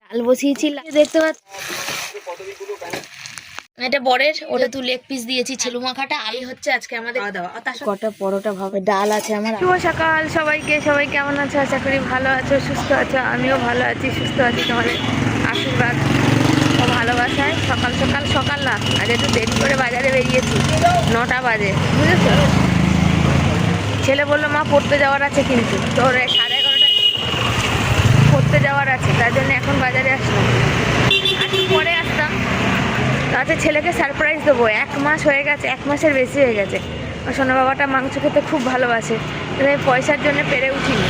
ডাল বসিয়েছি, দেখতে পাচ্ছি এটা বরের, ওটা তুই লেগ পিস দিয়েছি, ছেলু মাখাটা। এই হচ্ছে আজকে আমাদের খাওয়া দাওয়া। কটা পরোটা ভাবে ডাল আছে আমার। শুভ সকাল সবাইকে, সবাই কেমন আছো? আশা করি ভালো আছো, সুস্থ আছো। আমিও ভালো আছি, সুস্থ আছি। তোমাদের আশীর্বাদ ও ভালোবাসায় সকাল সকাল সকাল না, আজ একটু দেরি করে বাজারে বেরিয়েছি, 9টা বাজে, বুঝেছো? ছেলে বললো মা পড়তে যাওয়ার আছে, কিন্তু তোর 11:30টায় পড়তে যাওয়ার আছে, তার জন্য এখন বাজারে আসলাম। একটু পরে আসতাম, তাতে ছেলেকে সারপ্রাইজ দেবো। 1 মাস হয়ে গেছে, 1 মাসের বেশি হয়ে গেছে। সোনা বাবাটা মাংস খেতে খুব ভালোবাসে, আমি পয়সার জন্য পেরে উঠিনি।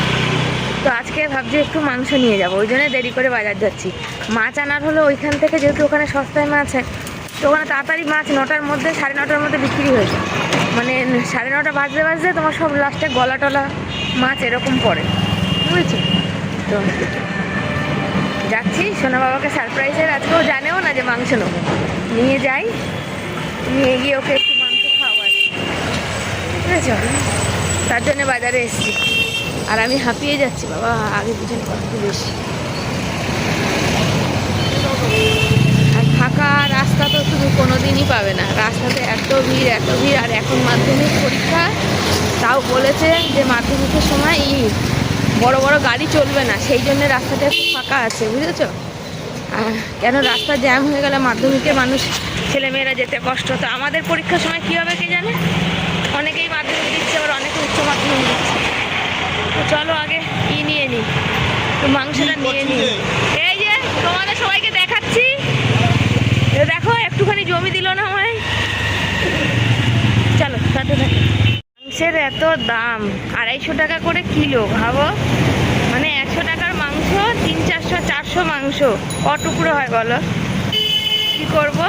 তো আজকে ভাবছি একটু মাংস নিয়ে যাবো, ওই জন্য দেরি করে বাজার যাচ্ছি। মাছ আনার হলো ওইখান থেকে, যেহেতু ওখানে সস্তায় মাছ হয়, তো ওখানে তাড়াতাড়ি মাছ 9টার মধ্যে, 9:30টার মধ্যে বিক্রি হয়ে যায়। মানে 9:30 বাজতে বাজতে তোমার সব লাস্টে গলা টলা মাছ এরকম পড়ে, বুঝেছো? তো যাচ্ছি সোনা বাবাকে সারপ্রাইজের, আজকেও জানেও না যে মাংস নেবো। নিয়ে যাই, নিয়ে গিয়ে ওকে একটু মাংস খাওয়াই, বুঝেছো? তার জন্য বাজারে এসেছি। আর আমি হাঁপিয়ে যাচ্ছি বাবা, আগে পিছনে কত বেশি। আর ফাঁকা রাস্তা তো তুমি কোনোদিনই পাবে না, রাস্তাতে এত ভিড় এত ভিড়। আর এখন মাধ্যমিক পরীক্ষা, তাও বলেছে যে মাধ্যমিকের সময় বড় বড় গাড়ি চলবে না, সেই জন্য রাস্তাটা একটু ফাঁকা আছে, বুঝেছো? কেন রাস্তা জ্যাম হয়ে গেলে মাধ্যমিকে মানুষ, ছেলেমেয়েরা যেতে কষ্ট। তো আমাদের পরীক্ষার সময় কী হবে কে জানে, অনেকেই মাধ্যমিক দিচ্ছে, আবার অনেকে উচ্চ মাধ্যমিক দিচ্ছে। তো চলো আগে নিয়ে নিই, তো মাংসটা নিয়ে নিই। এই যে তোমাদের সবাইকে দেখাচ্ছি, দেখো একটুখানি জমি দিল না আমায়। চলো সাথে দেখো। মাংসের এত দাম, 250 টাকা করে কিলো, ভাবো। মানে 100 টাকার মাংস, 300-400 মাংস, টুকরো হয় বলো? কি করব?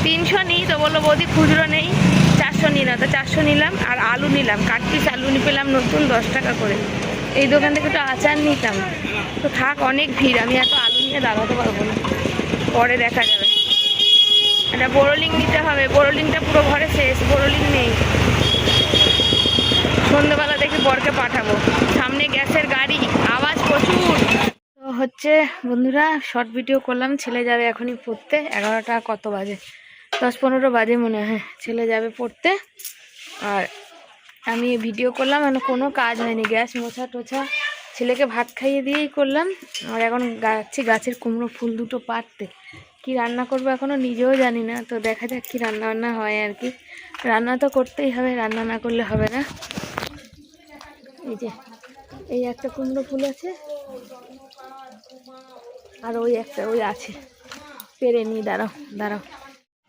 300 নিই তো বললো বৌদি খুচরো নেই, 400 নিই না, তো 400 নিলাম। আর আলু নিলাম, কাটপিস আলু পেলাম নতুন 10 টাকা করে। এই দোকান থেকে একটু আচার নিতাম, তো থাক, অনেক ভিড়, আমি এত আলু নিয়ে দাঁড়াতে পারবো না, পরে দেখা যাবে। একটা বোরোলিং নিতে হবে, বোরোলিংটা পুরো ঘরে শেষ, বোরোলিং নেই। সন্ধ্যেবেলা দেখি বরকে পাঠাবো, সামনে গ্যাসের গাড়ি, আওয়াজ প্রচুর। তো হচ্ছে বন্ধুরা, শর্ট ভিডিও করলাম। ছেলে যাবে এখনই পড়তে, 11টা কত বাজে, 10-15 বাজে মনে হয়, ছেলে যাবে পড়তে। আর আমি ভিডিও করলাম, মানে কোনো কাজ হয়নি, গ্যাস মোছা টোছা, ছেলেকে ভাত খাইয়ে দিয়েই করলাম। আর এখন যাচ্ছি গাছের কুমড়ো ফুল দুটো পাড়তে। কি রান্না করবো এখনও নিজেও জানি না, তো দেখা যাক কি রান্না বান্না হয় আর কি। রান্না তো করতেই হবে, রান্না না করলে হবে না। এই যে এই একটা কুমড়ো ফুল আছে, আর ওই একটা ওই আছে, পেরে নিই, দাঁড়াও দাঁড়াও।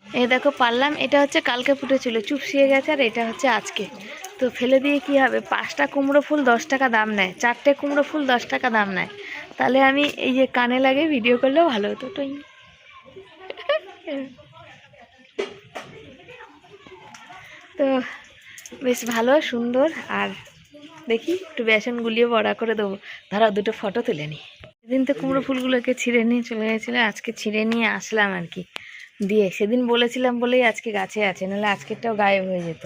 এই দেখো পারলাম, এটা হচ্ছে কালকে ফুটেছিল, চুপসিয়ে গেছে। আর এটা হচ্ছে আজকে, তো ফেলে দিয়ে কি হবে? 5টা কুমড়ো ফুল 10 টাকা দাম নেয়, 4টে কুমড়ো ফুল 10 টাকা দাম নেয়। তাহলে আমি এই যে কানে লাগে ভিডিও করলেও ভালো হতো। তো বেশ ভালো সুন্দর। আর দেখি একটু বেসন গুলিয়ে বড়া করে দেবো, ধরো দুটো ফটো তুলে নিই। সেদিন তো কুমড়ো ফুলগুলোকে ছিঁড়ে নিয়ে চলে গেছিলো, আজকে ছিঁড়ে নিয়ে আসলাম আর কি দিয়ে। সেদিন বলেছিলাম বলেই আজকে গাছে আছে, নাহলে আজকেরটাও গায়েব হয়ে যেত,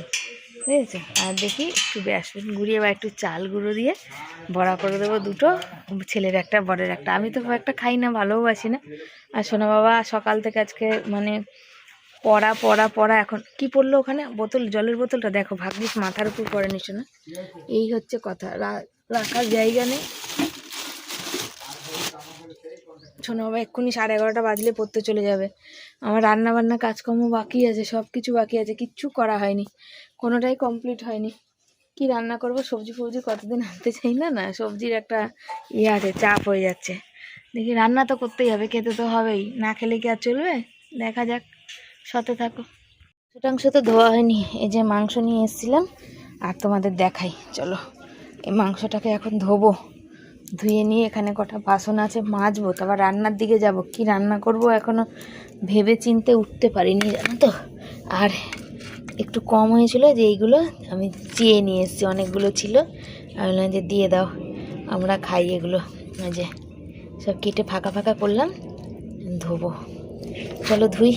বুঝেছো? আর দেখি একটু বেসন গুঁড়িয়ে বা একটু চাল গুঁড়ো দিয়ে বড়া করে দেবো দুটো, ছেলের একটা বরের একটা। আমি তো একটা খাই না, ভালোবাসি না। আর সোনা বাবা সকাল থেকে আজকে মানে পড়া পড়া পড়া। এখন কি পড়লো ওখানে? বোতল, জলের বোতলটা দেখো, ভাগ্যিস মাথার উপর পড়ে নিস না। এই হচ্ছে কথা, রাখার জায়গা নেই। সোনা বাবা এক্ষুনি 11:30 বাজলে পড়তে চলে যাবে। আমার রান্না বান্না কাজকর্ম বাকি আছে, সব কিছু বাকি আছে, কিচ্ছু করা হয়নি, কোনোটাই কমপ্লিট হয়নি। কি রান্না করব? সবজি ফবজি কতদিন আনতে চাই না, না সবজির একটা আছে, চাপ হয়ে যাচ্ছে। দেখি রান্না তো করতেই হবে, খেতে তো হবেই, না খেলে কি আর চলবে? দেখা যাক, সাথে থাকো। শতাংশ তো ধোয়া হয়নি, এই যে মাংস নিয়ে এসেছিলাম, আর তোমাদের দেখাই, চলো এই মাংসটাকে এখন ধোবো। ধুয়ে নিয়ে এখানে কটা বাসন আছে মাজবো, তারপর রান্নার দিকে যাব। কি রান্না করব এখনও ভেবে চিনতে উঠতে পারিনি, জানো তো। আর একটু কম হয়েছিল, যে এইগুলো আমি চেয়ে নিয়ে এসেছি, অনেকগুলো ছিল, আমি বললাম যে দিয়ে দাও, আমরা খাই এগুলো। ওই যে সব কেটে ফাঁকা ফাঁকা করলাম, ধোবো, চলো ধুই।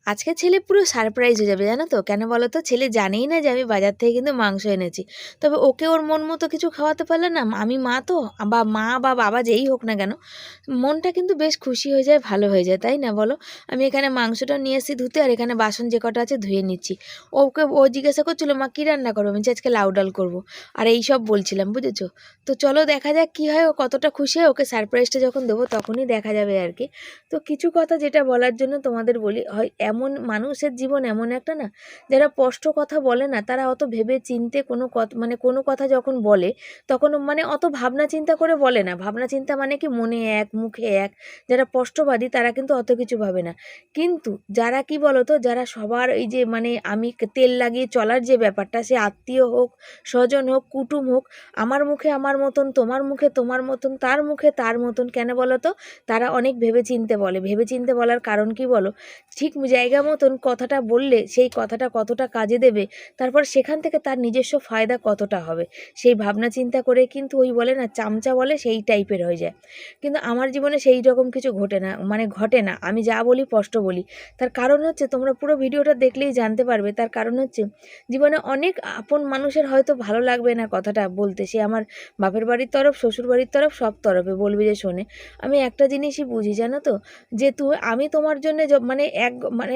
আজকে ছেলে পুরো সারপ্রাইজ হয়ে যাবে জানো তো, কেন বলো তো, ছেলে জানেই না যে আমি বাজার থেকে কিন্তু মাংস এনেছি। তবে ওকে ওর মন মতো কিছু খাওয়াতে পারলে না, আমি মা তো, বা মা বা বাবা যেই হোক না কেন, মনটা কিন্তু বেশ খুশি হয়ে যায়, ভালো হয়ে যায়, তাই না বলো। আমি এখানে মাংসটা নিয়ে এসেছি ধুতে, আর এখানে বাসন যে কটা আছে ধুয়ে নিচ্ছি। ও জিজ্ঞাসা করছিল মা কী রান্না করবো, আমি আজকে লাউ ডাল করবো আর এই সব বলছিলাম, বুঝেছো। তো চলো দেখা যাক কী হয়, ও কতটা খুশি হয়, ওকে সারপ্রাইজটা যখন দেবো তখনই দেখা যাবে আর কি। তো কিছু কথা যেটা বলার জন্য তোমাদের বলি, হয় এমন মানুষের জীবন এমন একটা না, যারা স্পষ্ট কথা বলে না, তারা অত ভেবে চিনতে কোনো কথা, মানে কোনো কথা যখন বলে তখন মানে অত ভাবনা চিন্তা করে বলে না। ভাবনা চিন্তা মানে কি, মনে এক মুখে এক। যারা স্পষ্টবাদী তারা কিন্তু অত কিছু ভাবে না। কিন্তু যারা কি বলতো, যারা সবার এই যে মানে আমি তেল লাগিয়ে চলার যে ব্যাপারটা, সে আত্মীয় হোক, স্বজন হোক, কুটুম হোক, আমার মুখে আমার মতন, তোমার মুখে তোমার মতন, তার মুখে তার মতন, কেন বলো তো, তারা অনেক ভেবেচিন্তে বলে। ভেবেচিন্তে বলার কারণ কি বলো, ঠিক জায়গা মতন কথাটা বললে সেই কথাটা কতটা কাজে দেবে, তারপর সেখান থেকে তার নিজস্ব ফায়দা কতটা হবে, সেই ভাবনা চিন্তা করে কিন্তু ওই বলে না চামচা বলে, সেই টাইপের হয়ে যায়। কিন্তু আমার জীবনে সেই রকম কিছু ঘটে না। আমি যা বলি স্পষ্ট বলি। তার কারণ হচ্ছে, তোমরা পুরো ভিডিওটা দেখলেই জানতে পারবে। তার কারণ হচ্ছে, জীবনে অনেক আপন মানুষের হয়তো ভালো লাগবে না কথাটা বলতে, সে আমার বাপের বাড়ির তরফ, শ্বশুর বাড়ির তরফ, সব তরফে বলবে যে শোনে। আমি একটা জিনিসই বুঝি জানো তো, যে আমি তোমার জন্য মানে মানে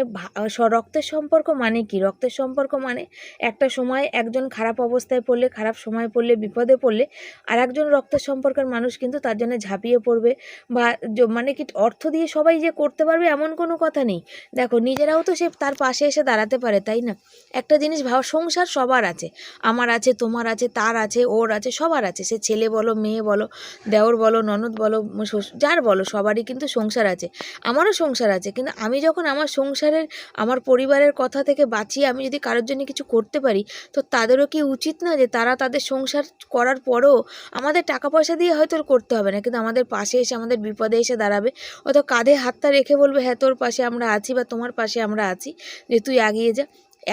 রক্তের সম্পর্ক মানে কি, রক্তের সম্পর্ক মানে একটা সময় একজন খারাপ অবস্থায় পড়লে, খারাপ সময় পড়লে, বিপদে পড়লে আর একজন রক্তের সম্পর্কের মানুষ কিন্তু তার জন্য ঝাঁপিয়ে পড়বে। বা মানে কি অর্থ দিয়ে সবাই যে করতে পারবে এমন কোনো কথা নেই। দেখো নিজেরাও তো সে তার পাশে এসে দাঁড়াতে পারে, তাই না। একটা জিনিস ভাব, সংসার সবার আছে, আমার আছে, তোমার আছে, তার আছে, ওর আছে, সবার আছে। সে ছেলে বলো, মেয়ে বলো, দেওর বলো, ননদ বলো, যার বলো, সবারই কিন্তু সংসার আছে। আমারও সংসার আছে, কিন্তু আমি যখন আমার সংসারের, আমার পরিবারের কথা থেকে বাঁচিয়ে আমি যদি কারোর জন্য কিছু করতে পারি, তো তাদেরও কি উচিত না যে তারা তাদের সংসার করার পরেও আমাদের টাকা পয়সা দিয়ে হয়তো করতে হবে না, কিন্তু আমাদের পাশে এসে, আমাদের বিপদে এসে দাঁড়াবে, অত কাঁধে হাতটা রেখে বলবে হ্যাঁ তোর পাশে আমরা আছি, বা তোমার পাশে আমরা আছি, যে তুই এগিয়ে যা।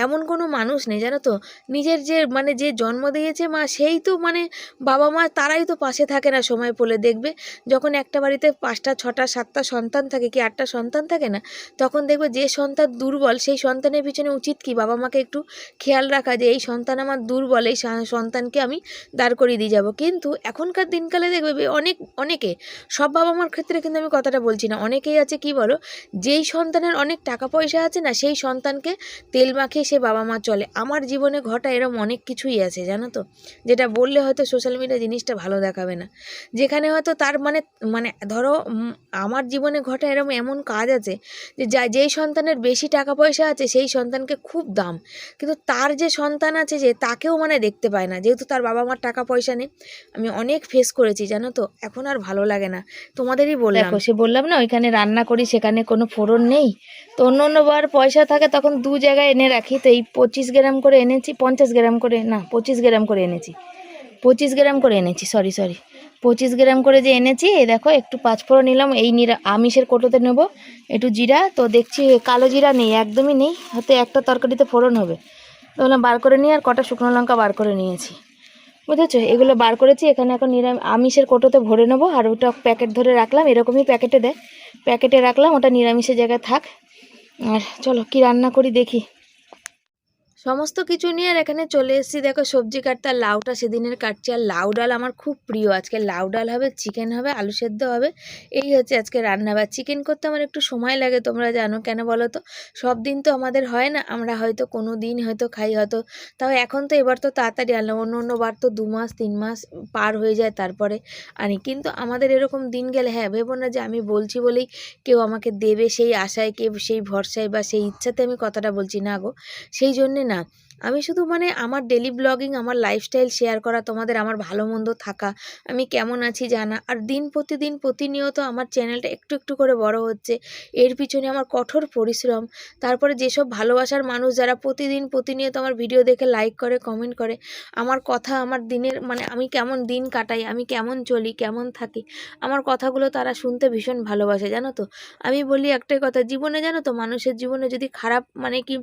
এমন কোনো মানুষ নেই জানো তো। নিজের যে মানে যে জন্ম দিয়েছে মা, সেই তো মানে বাবা মা তারাই তো পাশে থাকে না সময় পড়লে। দেখবে যখন একটা বাড়িতে 5টা 6টা 7টা সন্তান থাকে, কি 8টা সন্তান থাকে না, তখন দেখবে যে সন্তান দুর্বল, সেই সন্তানের পিছনে উচিত কি বাবা মাকে একটু খেয়াল রাখা, যে এই সন্তান আমার দুর্বল, এই সন্তানকে আমি দাঁড় করিয়ে দিয়ে যাবো। কিন্তু এখনকার দিনকালে দেখবে অনেকে, সব বাবা মার ক্ষেত্রে কিন্তু আমি কথাটা বলছি না, অনেকেই আছে কি বলো, যেই সন্তানের অনেক টাকা পয়সা আছে না, সেই সন্তানকে তেল মাখিয়ে সে বাবা মা চলে। আমার জীবনে ঘটা এরম অনেক কিছুই আছে জানো তো, যেটা বললে হয়তো সোশ্যাল মিডিয়া জিনিসটা ভালো দেখাবে না। যেখানে হয়তো তার মানে মানে ধরো আমার জীবনে ঘটা এমন কাজ আছে, যে যেই সন্তানের বেশি টাকা পয়সা আছে সেই সন্তানকে খুব দাম, কিন্তু তার যে সন্তান আছে যে তাকেও মানে দেখতে পায় না, যেহেতু তার বাবা মার টাকা পয়সা নেই। আমি অনেক ফেস করেছি জানো তো, এখন আর ভালো লাগে না। তোমাদেরই বললাম, দেখো সে বললাম না ওইখানে রান্না করি, সেখানে কোনো ফোড়ন নেই, তো অন্য বার পয়সা থাকে তখন 2 জায়গায় এনে রাখি। তো এই 25 গ্রাম করে এনেছি, 50 গ্রাম করে না, 25 গ্রাম করে এনেছি, 25 গ্রাম করে এনেছি, সরি 25 গ্রাম করে যে এনেছি। এই দেখো একটু 5 ফোড়ন নিলাম, এই আমিষের কোটোতে নেব, একটু জিরা, তো দেখছি কালো জিরা নেই, একদমই নেই, হয়তো একটা তরকারিতে ফোড়ন হবে, তো বললাম বার করে নিই, আর কটা শুকনো লঙ্কা বার করে নিয়েছি, বুঝেছো। এগুলো বার করেছি, এখানে এখন আমিষের কোটোতে ভরে নেবো। আর ওটা প্যাকেট ধরে রাখলাম, এরকমই প্যাকেটে দেয়, প্যাকেটে রাখলাম, ওটা নিরামিষের জায়গায় থাক। আর চলো কি রান্না করি দেখি। সমস্ত কিছু নিয়ে আর এখানে চলে এসেছি, দেখো সবজি কাটতে। আর লাউটা সেদিনের কাটছি, আর লাউ ডাল আমার খুব প্রিয়। আজকে লাউ ডাল হবে, চিকেন হবে, আলু সেদ্ধ হবে, এই হচ্ছে আজকে রান্না। বা চিকেন করতে আমার একটু সময় লাগে, তোমরা জানো, কেন বলো তো, সব দিন তো আমাদের হয় না, আমরা হয়তো কোনো দিন হয়তো খাই, হয়তো তাও এখন তো এবার তো তাড়াতাড়ি আনলাম, অন্য বার তো 2 মাস 3 মাস পার হয়ে যায় তারপরে আনি। কিন্তু আমাদের এরকম দিন গেলে, হ্যাঁ ভেবো না যে আমি বলছি বলেই কেউ আমাকে দেবে সেই আশায়, কেউ সেই ভরসায় বা সেই ইচ্ছাতে আমি কথাটা বলছি না গো, সেই জন্যে না। আমি শুধু মানে আমার ডেলি ব্লগিং, আমার লাইফস্টাইল শেয়ার করা, তোমাদের আমার ভালো মন্দ থাকা, আমি কেমন আছি জানা। আর দিন প্রতিদিন প্রতিনিয়ত আমার চ্যানেলটা একটু একটু করে বড় হচ্ছে, এর পিছনে আমার কঠোর পরিশ্রম। তারপরে যেসব ভালোবাসার মানুষ যারা প্রতিদিন প্রতিনিয়ত আমার ভিডিও দেখে লাইক করে, কমেন্ট করে, আমার কথা, আমার দিনের মানে আমি কেমন দিন কাটাই, আমি কেমন চলি, কেমন থাকি, আমার কথাগুলো তারা শুনতে ভীষণ ভালোবাসে জানো তো। আমি বলি একটাই কথা, জীবনে জানো তো, মানুষের জীবনে যদি খারাপ মানে কি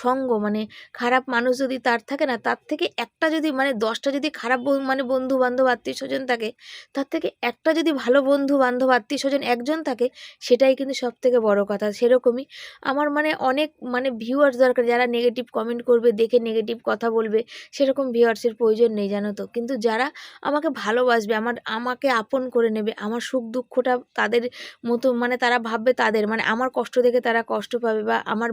সঙ্গ, মানে খারাপ মানুষ যদি তার থাকে না, তার থেকে একটা যদি মানে 10টা যদি খারাপ মানে বন্ধু বান্ধব আত্মীয় স্বজন থাকে, তার থেকে একটা যদি ভালো বন্ধু বান্ধব আত্মীয় স্বজন একজন থাকে, সেটাই কিন্তু সব থেকে বড় কথা। সেরকমই আমার মানে অনেক মানে ভিউয়ার্স দরকার, যারা নেগেটিভ কমেন্ট করবে, দেখে নেগেটিভ কথা বলবে, সেরকম ভিউয়ার্সের প্রয়োজন নেই জানো তো। কিন্তু যারা আমাকে ভালোবাসবে, আমাকে আপন করে নেবে, আমার সুখ দুঃখটা তাদের মতো মানে তারা ভাববে তাদের, মানে আমার কষ্ট দেখে তারা কষ্ট পাবে, বা আমার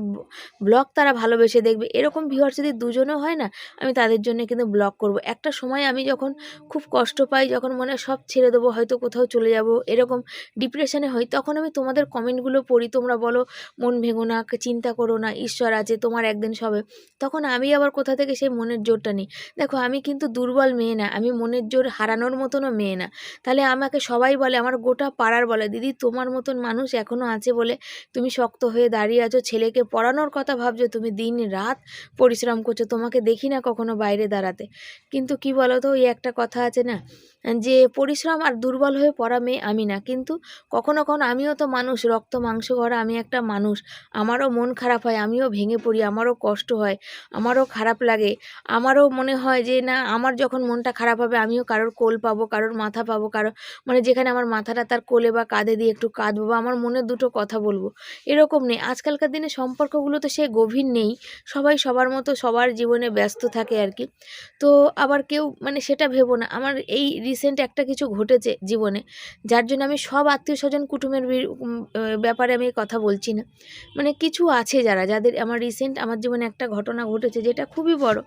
ব্লগ তারা ভালোবেসে দেখবে, এরকম ভিউয়ার্স যদি দুজনও হয় না, আমি তাদের জন্য কিন্তু ব্লগ করব। একটা সময় আমি যখন খুব কষ্ট পাই, যখন মনে হয় সব ছেড়ে দেবো, হয়তো কোথাও চলে যাব, এরকম ডিপ্রেশনে হই, তখন আমি তোমাদের কমেন্টগুলো পড়ি, তোমরা বলো মন ভেঙো না, চিন্তা করো না, ঈশ্বর আছে, তোমার একদিন সবে। তখন আমি আবার কোথা থেকে সেই মনের জোরটা নিই। দেখো আমি কিন্তু দুর্বল মেয়ে না, আমি মনের জোর হারানোর মতনও মেয়ে না। তাহলে আমাকে সবাই বলে, আমার গোটা পাড়ার বলে, দিদি তোমার মতন মানুষ এখনও আছে বলে তুমি শক্ত হয়ে দাঁড়িয়ে আছো, ছেলেকে পড়ানোর কথা ভাবছো, তুমি দিন রাত পরিশ্রম করছো, তোমাকে দেখি না কখনো বাইরে দাঁড়াতে। কিন্তু কি বলো তো, ওই একটা কথা আছে না, যে পরিশ্রম আর দুর্বল হয়ে পড়া মেয়ে আমি না। কিন্তু কখনো কখনো আমিও তো মানুষ, রক্ত মাংস করা আমি একটা মানুষ, আমারও মন খারাপ হয়, আমিও ভেঙে পড়ি, আমারও কষ্ট হয়, আমারও খারাপ লাগে, আমারও মনে হয় যে না, আমার যখন মনটা খারাপ হবে আমিও কারোর কোল পাবো, কারোর মাথা পাবো, কারো মানে যেখানে আমার মাথাটা তার কোলে বা কাঁধে দিয়ে একটু কাঁদবো, বা আমার মনে দুটো কথা বলবো, এরকম নেই। আজকালকার দিনে সম্পর্কগুলো তো সে গভীর নেই, সবাই সবার মতো সবার জীবনে ব্যস্ত থাকে আর কি। তো আবার কেউ মানে সেটা ভেবো না, আমার এই রিসেন্ট একটা কিছু ঘটেছে জীবনে, যার জন্য আমি সব আত্মীয় স্বজন কুটুমের ব্যাপারে আমি কথা বলছি না। মানে কিছু আছে যাদের আমার রিসেন্ট আমার জীবনে একটা ঘটনা ঘটেছে, যেটা খুবই বড়।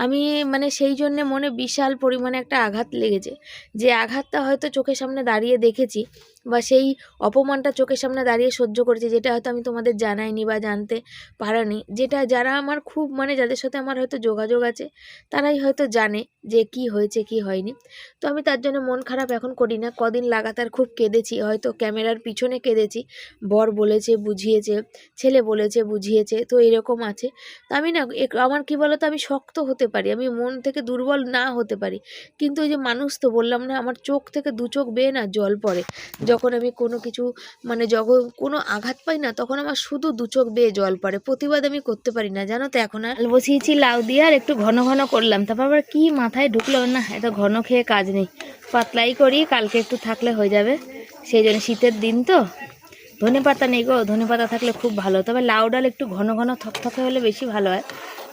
আমি মানে সেই জন্যে মনে বিশাল পরিমাণে একটা আঘাত লেগেছে, যে আঘাতটা হয়তো চোখের সামনে দাঁড়িয়ে দেখেছি, বা সেই অপমানটা চোখের সামনে দাঁড়িয়ে সহ্য করেছি, যেটা হয়তো আমি তোমাদের জানাইনি বা জানতে পারিনি। যেটা যারা আমার খুব মানে যাদের সাথে আমার হয়তো যোগাযোগ আছে, তারাই হয়তো জানে যে কি হয়েছে কি হয়নি। তো আমি তার জন্য মন খারাপ এখন করি না। কদিন লাগাতার খুব কেঁদেছি, হয়তো ক্যামেরার পিছনে কেঁদেছি, বর বলেছে বুঝিয়েছে, ছেলে বলেছে বুঝিয়েছে, তো এরকম আছে। তো আমি না আমার কি বলতো, আমি শক্ত হতে পারি, আমি মন থেকে দুর্বল না হতে পারি, কিন্তু ওই যে মানুষ তো বললাম না, আমার চোখ থেকে দু চোখ বেয়ে না জল পড়ে যখন আমি কোনো কিছু মানে যখন কোনো আঘাত পাই না, তখন আমার শুধু দু চোখ বেয়ে জল পড়ে, প্রতিবাদ আমি করতে পারি না জানো তো। এখন আর বসিয়েছি লাউ দিয়ে, আর একটু ঘন ঘন করলাম, তারপর আবার কি মাথায় ঢুকলো না, এত ঘন খেয়ে কাজ নেই, পাতলাই করি, কালকে একটু থাকলে হয়ে যাবে। সেই জন্য শীতের দিন তো, ধনে পাতা নেই গো, ধনে পাতা থাকলে খুব ভালো, তবে লাউ ডাল একটু ঘন ঘন থকথকে হলে বেশি ভালো হয়,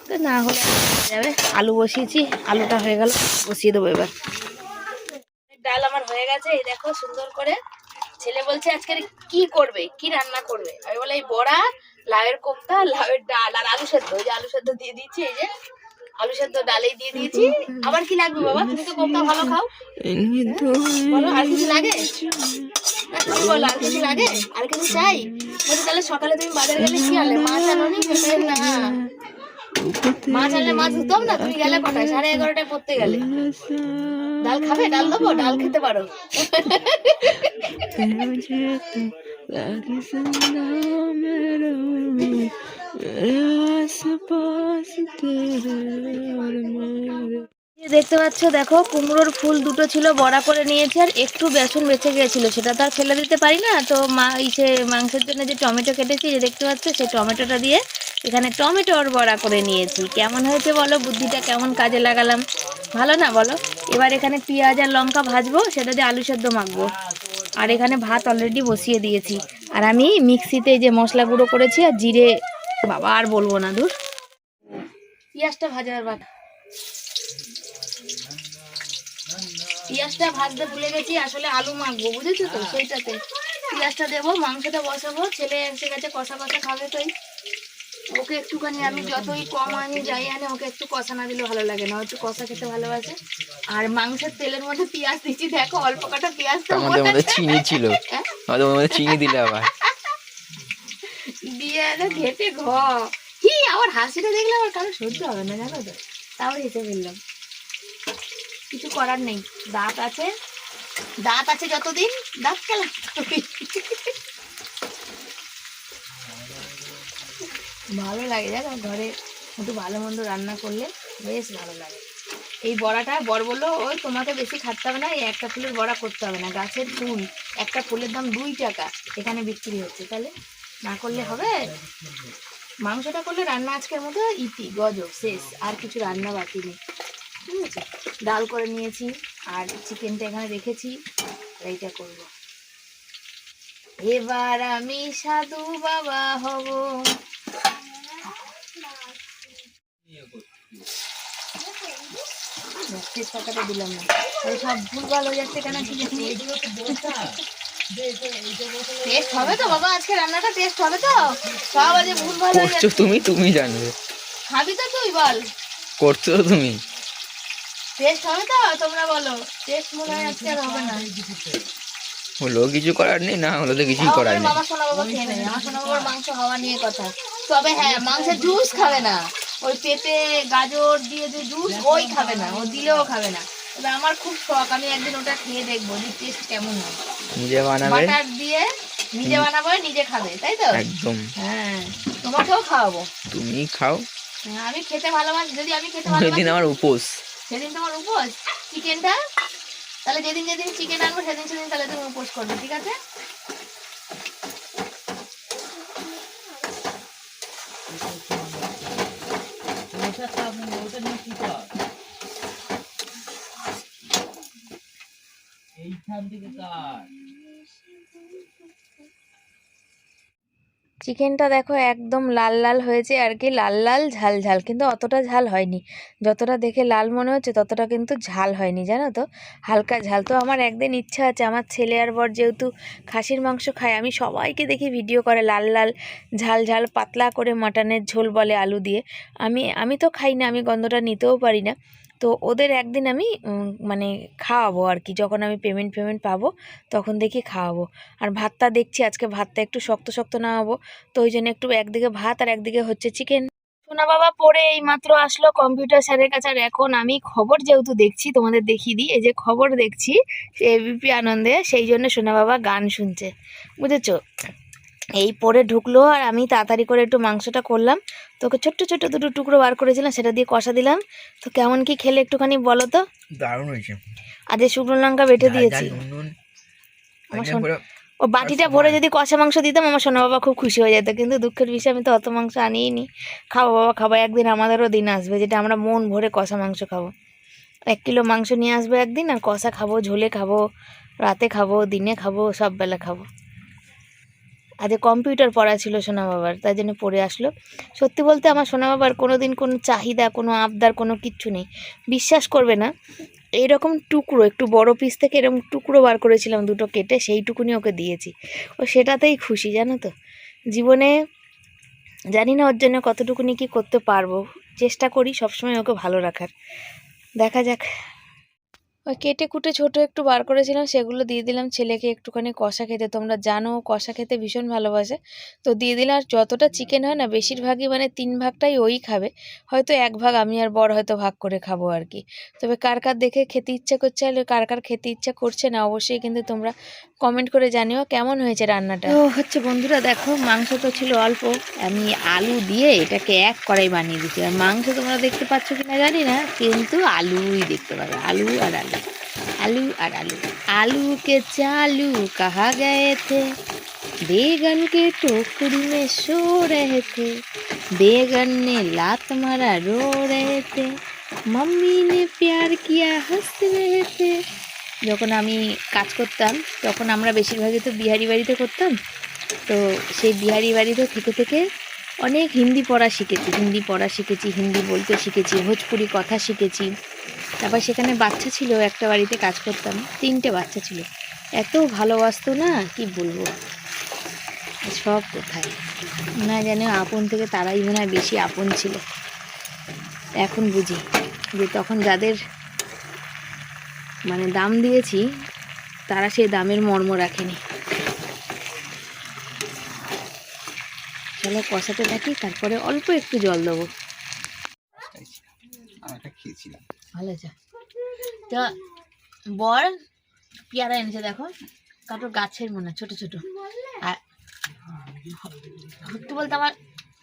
তো না হলে হয়ে যাবে। আলু বসিয়েছি, আলুটা হয়ে গেল, বসিয়ে দেবো এবার। ডাল আমার হয়ে গেছে, এই দেখো সুন্দর করে। ছেলে বলছে আজকে কি করবে, কি রান্না করবে, আমি বলে এই বড়া, লাউয়ের কোফতা, লাউয়ের ডাল আর আলু সেদ্ধ। ওই যে আলু সেদ্ধ দিয়ে দিচ্ছি, এই যে আলু সেদ্ধ ডালেই দিয়ে দিয়েছি। আবার কি লাগবে বাবা, তুমি তো কোফতা ভালো খাও, বলো আর কিছু লাগে, তুমি বলো আর কিছু লাগে, আর কিছু চাই? বলছি তাহলে সকালে তুমি বাজার গেলে কি আনলে, মাছ আনোনি? না মাছ আনলে মাছ ধুতাম না, তুমি গেলে কটায়? 11:30টায় পড়তে গেলে। ডাল খাবে, ডাল দেবো, ডাল খেতে পারো। দেখতে পাচ্ছ, দেখো কুমড়োর ফুল দুটো ছিল, বড়া করে নিয়েছি, আর একটু বেসন বেঁচে গিয়েছিল, সেটা তো আর ফেলে দিতে পারি না। তো মাংসের জন্য যে টমেটো কেটেছি, যে দেখতে পাচ্ছ, সেই টমেটোটা দিয়ে এখানে টমেটোর বড়া করে নিয়েছি। কেমন হয়েছে বলো, বুদ্ধিটা কেমন কাজে লাগালাম, ভালো না বলো? এবার এখানে পেঁয়াজ আর লঙ্কা ভাজবো, সেটা দিয়ে আলু সেদ্ধ মাখবো। আর এখানে ভাত অলরেডি বসিয়ে দিয়েছি, আর আমি মিক্সিতে যে মশলা গুঁড়ো করেছি, আর জিরে, বাবা আর বলবো না, দূর। পেঁয়াজটা ভাজার বাদ, পেঁয়াজটা ভাজতে ভুলে গেছি, আসলে আলু মাখবো, বুঝেছো তো, সেইটাতে পেঁয়াজটা দেবো, মাংসটা বসাবো। ছেলে এসে গেছে, কষা কষা খাবে, তো ওকে একটুখানি, আমি যতই কম আনি যাই আনি, ওকে একটু কষা না দিলে ভালো লাগে না, একটু কষা খেতে ভালোবাসে। আর মাংসের তেলের মধ্যে পেঁয়াজ দিচ্ছি, দেখো অল্প কাটা পেঁয়াজ, চিনি ছিল, চিনি দিলে আবার দিয়ে ঘেটে কি আমার হাসিটা দেখলে আমার কারো সহ্য হবে না জানো তো, তাও হেসে ফেললাম। কিছু করার নেই, দাঁত আছে, দাঁত আছে যতদিন দাঁত খেলা। ভালো লাগে জানো, ঘরে একটু ভালো মন্দ রান্না করলে বেশ ভালো লাগে। এই বড়াটা বর বললো, ওই তোমাকে বেশি খাটতে হবে না, এই একটা ফুলের বড়া করতে হবে না, গাছের ফুল, একটা ফুলের দাম 2 টাকা এখানে বিক্রি হচ্ছে, তাহলে না করলে হবে? মাংসটা করলে রান্না আজকের মতো ইতি গজো শেষ, আর কিছু রান্না বাকি নেই। ঠিক আছে, ডাল করে নিয়েছি আর চিকেনটা এখানে রেখেছি, এইটা করব। এবার আমি সাধু বাবা হব। তেজপাতাটা দিলাম না, সব ভুলভাল হয়ে যাচ্ছে কেন কি জানি। টেস্ট হবে তো বাবা, আজকে রান্নাটা টেস্ট হবে তো? সব আজ ভুলভাল হয়ে করছো যাচ্ছে। তুমি জানবে। খাবি তো তুই, বল। করছো তো তুমি। টেস্ট হবে তো? তোমরা বলো। টেস্ট মনে হয় আজকে আর হবে না। হলো কিছু করার নেই, না হলো তো কিছুই করার নেই। মামা সোনা বাবা খেয়ে নেবে, আমার সোনা বাবার মাংস হওয়া নিয়ে কথা। তবে হ্যাঁ, মাংসের জুস খাবে না, ওই পেঁপে গাজর দিয়ে যে জুস ওই খাবে না, ও দিলেও খাবে না। তবে আমার খুব শখ, আমি একদিন ওটা খেয়ে দেখবো যে টেস্ট কেমন হয়। নিজে বানাবে, বাটার দিয়ে নিজে বানাবো, নিজে খাবে, তাই তো? একদম। হ্যাঁ, তোমাকেও খাওয়াবো। তুমি খাও। হ্যাঁ, আমি খেতে ভালোবাসি, যদি আমি খেতে সেদিন ভালোবাসি। আমার উপোস। সেদিন তোমার উপোস চিকেনটা, তাহলে যেদিন যেদিন চিকেন আনবো সেদিন সেদিন তাহলে তুমি উপোস করবে, ঠিক আছে? চিকেনটা দেখো একদম লাল লাল হয়েছে আর কি, লাল লাল ঝাল ঝাল, কিন্তু অতটা ঝাল হয়নি। যতটা দেখে লাল মনে হচ্ছে ততটা কিন্তু ঝাল হয়নি, জানো তো, হালকা ঝাল। তো আমার একদিন ইচ্ছা আছে, আমার ছেলে আর বর যেহেতু খাসির মাংস খায়, আমি সবাইকে দেখি ভিডিও করে লাল লাল ঝাল ঝাল পাতলা করে মাটনের ঝোল বলে আলু দিয়ে। আমি তো খাই না, আমি গন্ধটা নিতেও পারি না। তো ওদের একদিন আমি মানে খাওয়াবো আর কি, যখন আমি পেমেন্ট পাবো তখন দেখি খাওয়াবো। আর ভাতটা দেখছি আজকে ভাতটা একটু শক্ত শক্ত না হবো, তো ওই জন্য একটু একদিকে ভাত আর একদিকে হচ্ছে চিকেন। সোনা বাবা পড়ে এই মাত্র আসলো কম্পিউটার স্যারের কাছে, আর এখন আমি খবর যেহেতু দেখছি, তোমাদের দেখিয়ে দিই, এই যে খবর দেখছি এবিপি আনন্দে, সেই জন্য সোনা বাবা গান শুনছে, বুঝেছো। এই পরে ঢুকলো আর আমি তাড়াতাড়ি করে একটু মাংসটা করলাম, তোকে ছোট্ট ছোট্ট দুটো টুকরো বার করেছিলাম, সেটা দিয়ে কষা দিলাম। তো কেমন কি খেলে একটুখানি বলো তো। দারুণ হয়েছে। আজ শুকনো লঙ্কা বেটে দিয়েছি। ও বাটিটা ভরে যদি কষা মাংস দিতাম, আমার সোনা বাবা খুব খুশি হয়ে যেত, কিন্তু দুঃখের বিষয় আমি তো অত মাংস আনিই নি। খাবো বাবা খাবো, একদিন আমাদেরও দিন আসবে যেটা আমরা মন ভরে কষা মাংস খাবো। 1 কিলো মাংস নিয়ে আসবে একদিন, আর কষা খাবো, ঝোলে খাবো, রাতে খাবো, দিনে খাবো, সব বেলা খাবো। আজ কম্পিউটার পড়া ছিল সোনা বাবার, তাই জন্য পড়ে আসলো। সত্যি বলতে আমার সোনা বাবার কোনো দিন কোনো চাহিদা, কোনো আবদার, কোনো কিচ্ছু নেই। বিশ্বাস করবে না, এইরকম টুকরো একটু বড় পিস থেকে এরকম টুকরো বার করেছিলাম দুটো কেটে, সেইটুকুনি ওকে দিয়েছি, ও সেটাতেই খুশি, জানো তো। জীবনে জানি না ওর জন্য কতটুকুনি কি করতে পারবো, চেষ্টা করি সবসময় ওকে ভালো রাখার, দেখা যাক। ওই কেটে কুটে ছোট একটু বার করেছিলাম, সেগুলো দিয়ে দিলাম ছেলেকে একটুখানি কষা খেতে, তোমরা জানো কষা খেতে ভীষণ ভালোবাসে, তো দিয়ে দিলাম। আর যতটা চিকেন হয় না, বেশিরভাগই মানে 3 ভাগটাই ওই খাবে, হয়তো 1 ভাগ আমি আর বর হয়তো ভাগ করে খাবো আর কি। তবে কার কার দেখে খেতে ইচ্ছা করছে, আর কার কার খেতে ইচ্ছা করছে না, অবশ্যই কিন্তু তোমরা কমেন্ট করে জানিও কেমন হয়েছে রান্নাটা। তো হচ্ছে বন্ধুরা, দেখো মাংস তো ছিল অল্প, আমি আলু দিয়ে এটাকে 1 কড়াই বানিয়ে দিচ্ছি। আর মাংস তোমরা দেখতে পাচ্ছ কিনা জানি না, কিন্তু আলুই দেখতে পাবে, আলু আর আলু, आलू और आलू। आलू के चालू कहा गए थे, बेगन के टोकरी में सो रहे थे, बेगन ने लात मारा रो रहे थे, मम्मी ने प्यार किया हंस रहे थे। যখন আমি কাজ করতাম তখন আমরা বেশিরভাগই তো বিহারি বাড়িতে করতাম, তো সেই বিহারি বাড়িতে থেকে থেকে অনেক হিন্দি পড়া শিখেছি, হিন্দি বলতে শিখেছি, ভোজপুরি কথা শিখেছি। তারপর সেখানে বাচ্চা ছিল, একটা বাড়িতে কাজ করতাম, 3টে বাচ্চা ছিল, এত ভালোবাসতো না কি বলবো। সব কোথায় মনে হয় যেন আপন থেকে তারাই মনে হয় বেশি আপন ছিল। এখন বুঝি যে তখন যাদের মানে দাম দিয়েছি, তারা সেই দামের মর্ম রাখেনি। চলো কষাতে থাকি, তারপরে অল্প একটু জল দেবো। ভালো আছে তো। বর পেয়ারা এনেছে, দেখো কারোর গাছের মনে ছোট ছোট। আর সত্যি বলতে আমার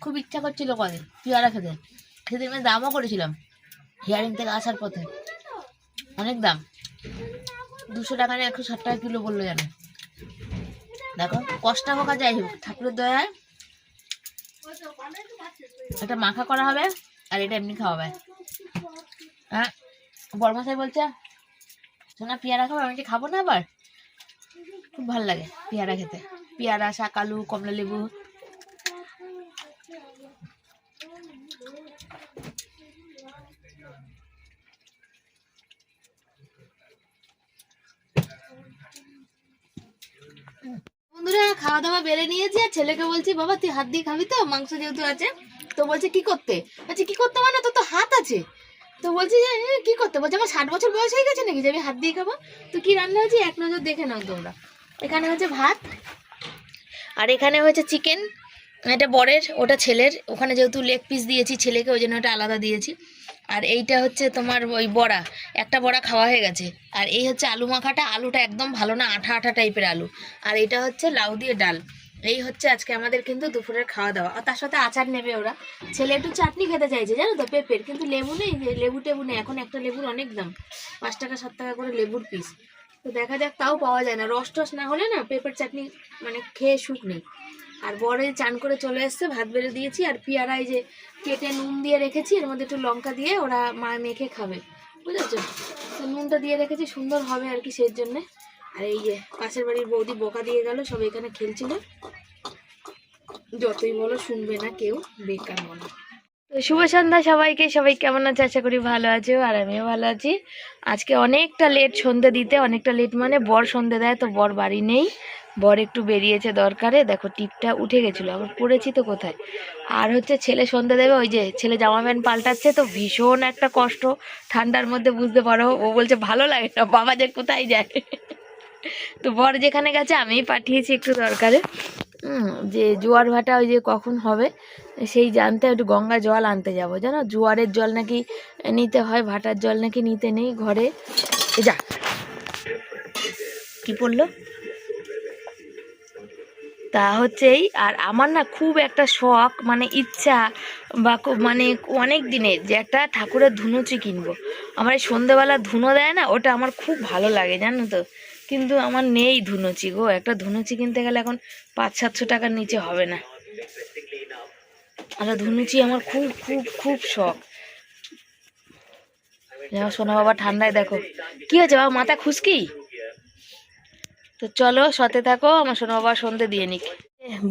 খুব ইচ্ছা করছিল কদিন পেয়ারা খেতে, সেদিন আমি দামও করেছিলাম হিয়ারিং থেকে আসার পথে, অনেক দাম, 200 টাকা না 160 টাকা কিলো বললো যেন। দেখো কষ্ট হোক আর যাই হোক, ঠাকুরের দয়ায় এটা মাখা করা হবে আর এটা এমনি খাওয়া হবে। হ্যাঁ, বড়মশাই বলছে শোনা পেয়ারা খাবো, আমি খাবো না। আবার খুব ভালো লাগে পেয়ারা খেতে, পেয়ারা, শাকালু, কমলা লেবু। বন্ধুরা খাওয়া দাওয়া বেড়ে নিয়েছি আর ছেলেকে বলছি বাবা তুই হাত দিয়ে খাবি তো, মাংস যেহেতু আছে। তো বলছে কি করতে, আচ্ছা কি করতে মানে তোর তো হাত আছে। তো বলছি যে কি করতে, বলছে আমার 60 বছর বয়স হয়ে গেছে নাকি যে আমি হাত দিয়ে খাবো। তো কি রান্না হয়েছে এক নজর দেখে নাও তোমরা। এখানে হচ্ছে ভাত আর এখানে হয়েছে চিকেন, এটা বরের ওটা ছেলের, ওখানে যেহেতু লেগ পিস দিয়েছি ছেলেকে ওই জন্য ওটা আলাদা দিয়েছি। আর এইটা হচ্ছে তোমার ওই বড়া, একটা বড়া খাওয়া হয়ে গেছে। আর এই হচ্ছে আলু মাখাটা, আলুটা একদম ভালো না, আঠা আঠা টাইপের আলু। আর এটা হচ্ছে লাউ দিয়ে ডাল। এই হচ্ছে আজকে আমাদের কিন্তু দুপুরের খাওয়া দাওয়া। আর তার সাথে আচার নেবে ওরা, ছেলে একটু চাটনি খেতে চাইছে জানো তো, পেঁপের, কিন্তু লেবু নেই, লেবু টেবু নেই এখন। একটা লেবুর অনেক দাম, 5 টাকা 7 টাকা করে লেবুর পিস। তো দেখা যাক, তাও পাওয়া যায় না, রস টস না হলে না পেঁপের চাটনি মানে খেয়ে সুখ নেই। আর বরে চান করে চলে এসছে, ভাত বেড়ে দিয়েছি। আর পেয়ারা এই যে কেটে নুন দিয়ে রেখেছি, এর মধ্যে একটু লঙ্কা দিয়ে ওরা মা মেখে খাবে, বুঝেছো। তো নুনটা দিয়ে রেখেছি, সুন্দর হবে আর কি সেই জন্যে। আর এই যে পাশের বাড়ির বৌদি বকা দিয়ে গেল, সব এখানে খেলছিল, যতই বলো শুনবে না কেউ, বেকার মনে। তো শুভ সন্ধ্যা সবাইকে, সবাই কেমন আছে, আশা করি ভালো আছো আর আমিও ভালো আছি। আজকে অনেকটা লেট সন্ধে দিতে, অনেকটা লেট মানে বর সন্ধে দেয়, তো বর বাড়ি নেই, বর একটু বেরিয়েছে দরকারে। দেখো টিপটা উঠে গেছিলো, আবার পড়েছি তো কোথায়। আর হচ্ছে ছেলে সন্ধে দেবে, ওই যে ছেলে জামা প্যান্ট পাল্টাচ্ছে, তো ভীষণ একটা কষ্ট ঠান্ডার মধ্যে, বুঝতে পারো। ও বলছে ভালো লাগে না, বাবা যে কোথায় যায়। তো বর যেখানে গেছে আমিই পাঠিয়েছি একটু দরকারে, যে জোয়ার ভাটা ওই যে কখন হবে সেই জানতে একটু গঙ্গা জল আনতে যাব। জানো জোয়ারের জল নাকি নিতে হয়, ভাটার জল নাকি নিতে নেই ঘরে। যা কি পড়লো তা হচ্ছেই। আর আমার না খুব একটা শখ, মানে ইচ্ছা বা মানে অনেক দিনের, যে একটা ঠাকুরের ধুনুচি কিনবো। আমার এই সন্ধেবেলা ধুনো দেয় না, ওটা আমার খুব ভালো লাগে জানো তো। কিন্তু আমার নেই ধুনুচি গো, একটা ধুনুচি কিনতে গেলে এখন 500-700 টাকার নিচে হবে না। আর ধুনুচি আমার খুব খুব খুব শখ। সোনা বাবা ঠান্ডায় দেখো কি হয়েছে, বাবা মাথা খুশকি। তো চলো সাথে থাকো, আমার সোনা বাবা সন্ধে দিয়ে নিক।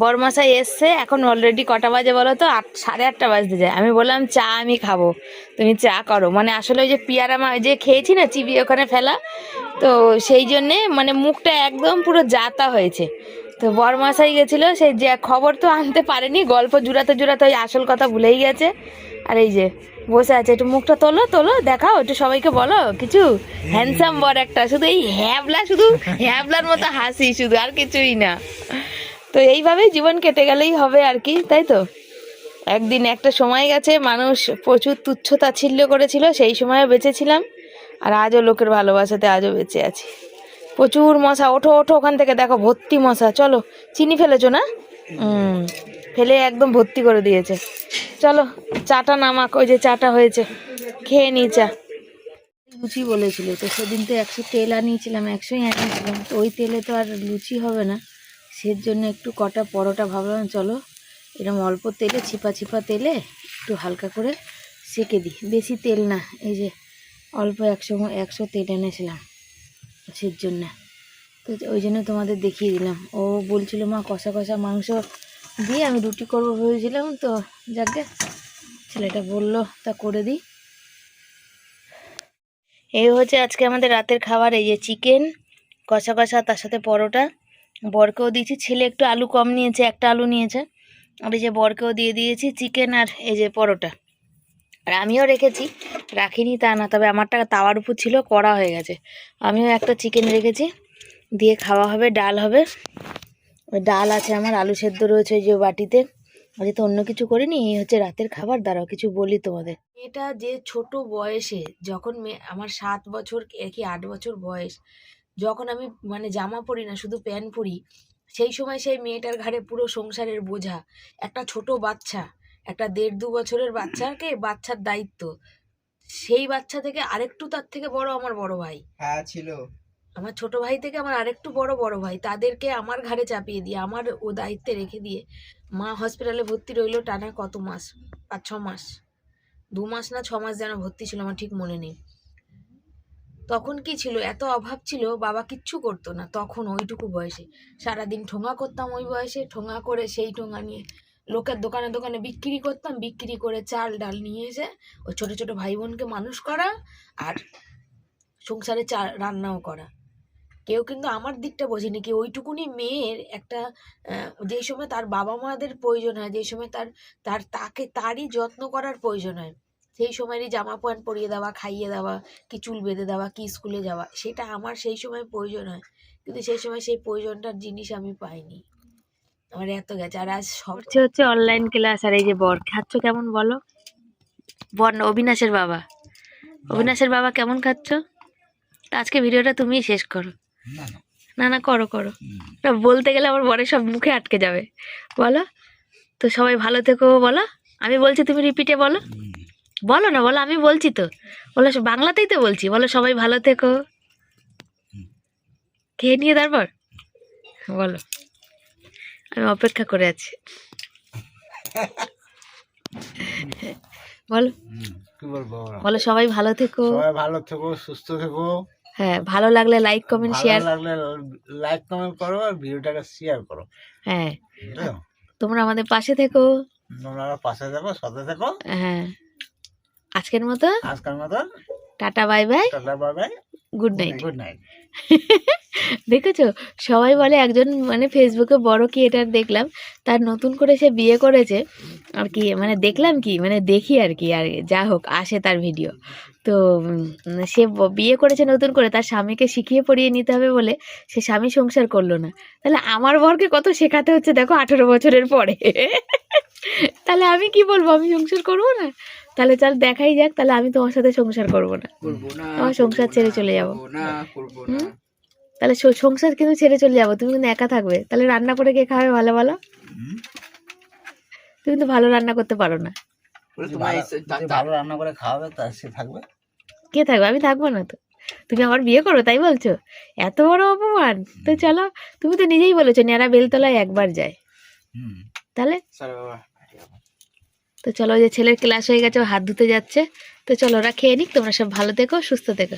বরমশাই এসছে, এখন অলরেডি কটা বাজে বলো তো, 8:30 বাজতে যায়। আমি বললাম চা আমি খাবো, তুমি চা করো। মানে আসলে ওই যে পিয়ারা যে খেয়েছি না চিবিয়ে ওখানে ফেলা, তো সেই জন্যে মানে মুখটা একদম পুরো জাতা হয়েছে। তো বরমশাই গেছিলো, সেই যে খবর তো আনতে পারেনি, গল্প জুড়াতে জুড়াতে ওই আসল কথা ভুলেই গেছে। আর এই যে বসে আছে, একটু মুখটা তোলো তোলো, দেখাও একটু সবাইকে, বলো কিছু। হ্যান্ডসাম বর একটা, শুধু এই হ্যাবলা, শুধু হ্যাবলার মতো হাসি শুধু, আর কিছুই না। তো এইভাবেই জীবন কেটে গেলেই হবে আর কি, তাই তো। একদিন একটা সময় গেছে, মানুষ প্রচুর তুচ্ছ তাচ্ছিল্য করেছিল, সেই সময়ে বেঁচেছিলাম। আর আজও লোকের ভালোবাসাতে আজও বেঁচে আছি। প্রচুর মশা, ওঠো ওঠো ওখান থেকে, দেখো ভর্তি মশা। চলো, চিনি ফেলেছো না? ফেলে একদম ভর্তি করে দিয়েছে। চলো চাটা নামাক, ওই যে চাটা হয়েছে, খেয়ে নি চা। লুচি বলেছিল, তো সেদিন তো 100 তেল আনিয়েছিলাম, 100ই আনিয়েছিলাম, তো ওই তেলে তো আর লুচি হবে না। সের জন্য একটু কটা পরোটা ভাবলাম চলো এরকম অল্প তেলে, ছিপা ছিপা তেলে একটু হালকা করে সেঁকে দিই, বেশি তেল না, এই যে অল্প 100 তেল এনেছিলাম সের জন্য। তো ওই জন্য তোমাদের দেখিয়ে দিলাম। ও বলছিল মা কষা কষা মাংস দিয়ে আমি রুটি করবো ভেবেছিলাম, তো যাকে ছেলেটা বললো তা করে দিই। এই হচ্ছে আজকে আমাদের রাতের খাবার, এই যে চিকেন কষা কষা, তার সাথে পরোটা। বরকেও দিয়েছি, ছেলে একটু আলু কম নিয়েছে, একটা আলু নিয়েছে। আর এই যে বরকেও দিয়ে দিয়েছি চিকেন আর এই যে পরোটা। আর আমিও রেখেছি, রাখিনি তা না, তবে আমারটা তাওয়ার উপর ছিল, কড়া হয়ে গেছে। আমিও একটা চিকেন রেখেছি, দিয়ে খাওয়া হবে। ডাল হবে, ওই ডাল আছে আমার, আলু সেদ্ধ রয়েছে ওই যে বাটিতে। আজকে তো অন্য কিছু করিনি, এই হচ্ছে রাতের খাবার। দাঁড়াও কিছু বলি তোমাদের। এটা যে ছোট বয়সে, যখন আমার 7 বছর কি 8 বছর বয়স, যখন আমি মানে জামা পরি না, শুধু প্যান্ট পরি, সেই সময় সেই মেয়েটার ঘাড়ে পুরো সংসারের বোঝা। একটা ছোট বাচ্চা, একটা 1.5-2 বছরের বাচ্চার দায়িত্ব। সেই বাচ্চা থেকে আরেকটু তার থেকে বড় আমার বড় ভাই। হ্যাঁ ছিল। আমার ছোট ভাই থেকে আমার আরেকটু বড় বড় ভাই, তাদেরকে আমার ঘাড়ে চাপিয়ে দিয়ে, আমার ও দায়িত্বে রেখে দিয়ে মা হসপিটালে ভর্তি রইলো টানা কত মাস, 5-6 মাস, 2 মাস না 6 মাস যেন ভর্তি ছিল, আমার ঠিক মনে নেই। তখন কি ছিল, এত অভাব ছিল, বাবা কিচ্ছু করতো না তখন ওইটুকু বয়সে। সারাদিন ঠোঙা করতাম ওই বয়সে, ঠোঙা করে সেই ঠোঙা নিয়ে লোকের দোকানে দোকানে বিক্রি করতাম, বিক্রি করে চাল ডাল নিয়ে এসে ওই ছোট ছোট ভাই বোনকে মানুষ করা, আর সংসারে রান্নাও করা। কেউ কিন্তু আমার দিকটা বোঝেনি, কি ওইটুকুনি মেয়ের একটা যেই সময় তার বাবা মাদের প্রয়োজন হয়, যেই সময় তারই যত্ন করার প্রয়োজন হয়, সেই সময়েরই জামা প্যান্ট পরিয়ে দেওয়া, খাইয়ে দেওয়া, কি চুল বেঁধে দেওয়া, কি স্কুলে যাওয়া, সেটা আমার সেই সময় প্রয়োজন হয়। কিন্তু সেই সময় সেই প্রয়োজনটার জিনিস আমি পাইনি, আমার এত গেছে। আর আজ সব হচ্ছে অনলাইন ক্লাস। আর এই যে বর খাচ্ছ কেমন বলো? বর না, অবিনাশের বাবা, অবিনাশের বাবা কেমন খাচ্ছ? আজকে ভিডিওটা তুমিই শেষ করো। না না, করো করো, বলতে গেলে আমার বরের সব মুখে আটকে যাবে। বলো তো, সবাই ভালো থেকো বলো। আমি বলছি তুমি রিপিটে বলো, বলো না, বলো আমি বলছি তো, বলো বাংলাতেই তো বলছি, বলো সবাই ভালো থেকো, খেয়ে নিয়ে তারপর বলো, আমি অপেক্ষা করে আছি। বলো, কি বলবো, বলো সবাই ভালো থেকো, সবাই ভালো থেকো, সুস্থ থেকো। হ্যাঁ, ভালো লাগলে লাইক কমেন্ট শেয়ার, ভালো লাগলে লাইক কমেন্ট করো আর ভিডিওটাকে শেয়ার করো। হ্যাঁ, বুঝলে? তোমরা আমাদের পাশে থেকো, তোমরা পাশে থেকো, সাথে থেকো। হ্যাঁ, আজকের মতো tata bye bye, tata bye bye, good night. Good night. দেখেছো, সবাই বলে একজন মানে ফেসবুকে বড় ক্রিয়েটার দেখলাম, তার নতুন করে সে বিয়ে করেছে আর কি, মানে দেখলাম কি, মানে দেখি আর কি, আর যা হোক আসে তার ভিডিও। তো সে বিয়ে করেছে নতুন করে, তার স্বামীকে শিখিয়ে পড়িয়ে নিতে হবে বলে সে স্বামী সংসার করলো না। তাহলে আমার বরকে কত শেখাতে হচ্ছে দেখো 18 বছরের পরে। তাহলে আমি কি বলবো, আমি সংসার করবো না? তাহলে চল দেখাই যাক, তাহলে আমি তোমার সাথে সংসার করবো না, আমার সংসার ছেড়ে চলে যাবো। তাহলে সংসার কিন্তু ছেড়ে চলে যাবো, তুমি কিন্তু একা থাকবে। তাহলে রান্না করে কে খাবে ভালো বলো? তুমি তো ভালো রান্না করতে পারো না। ভালো রান্না করে খাওয়াবে তার সে থাকবে। কে থাকবে? আমি থাকবো না তো। তুমি আমার বিয়ে করো তাই বলছো? এত বড় অপমান! তো চলো, তুমি তো নিজেই বলেছো নেড়া বেলতলায় একবার যায়, তাহলে তো চলো, ওই যে ছেলের ক্লাস হয়ে গেছে, ও হাত ধুতে যাচ্ছে, তো চলো ওরা খেয়ে নিক, তোমরা সব ভালো থেকো, সুস্থ থেকো।